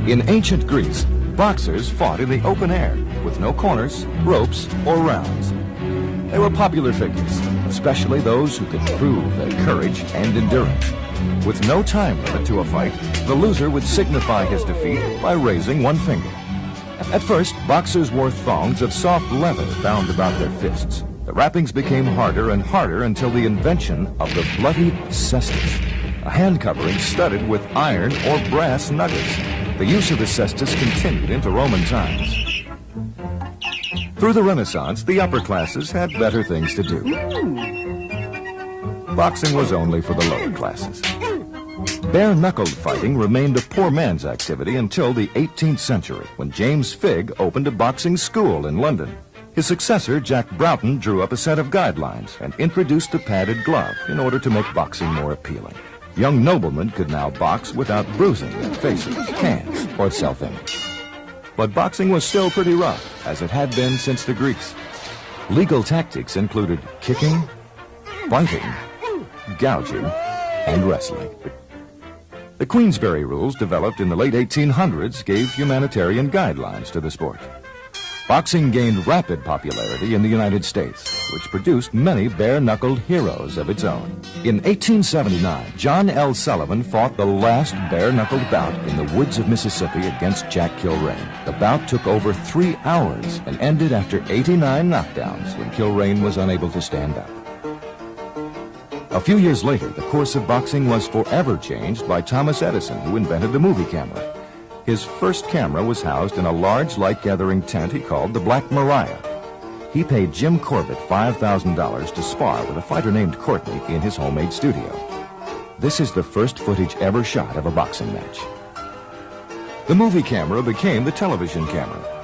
In ancient Greece, boxers fought in the open air with no corners, ropes, or rounds. They were popular figures, especially those who could prove their courage and endurance. With no time limit to a fight, the loser would signify his defeat by raising one finger. At first, boxers wore thongs of soft leather bound about their fists. The wrappings became harder and harder until the invention of the bloody cestus, a hand covering studded with iron or brass nuggets. The use of the cestus continued into Roman times. Through the Renaissance, the upper classes had better things to do. Boxing was only for the lower classes. Bare-knuckled fighting remained a poor man's activity until the 18th century, when James Figg opened a boxing school in London. His successor, Jack Broughton, drew up a set of guidelines and introduced the padded glove in order to make boxing more appealing. Young noblemen could now box without bruising their faces, hands, or self-image. But boxing was still pretty rough, as it had been since the Greeks. Legal tactics included kicking, biting, gouging, and wrestling. The Queensberry rules, developed in the late 1800s, gave humanitarian guidelines to the sport. Boxing gained rapid popularity in the United States, which produced many bare-knuckled heroes of its own. In 1879, John L. Sullivan fought the last bare-knuckled bout in the woods of Mississippi against Jack Kilrain. The bout took over 3 hours and ended after 89 knockdowns when Kilrain was unable to stand up. A few years later, the course of boxing was forever changed by Thomas Edison, who invented the movie camera. His first camera was housed in a large light-gathering tent he called the Black Maria. He paid Jim Corbett $5,000 to spar with a fighter named Courtney in his homemade studio. This is the first footage ever shot of a boxing match. The movie camera became the television camera,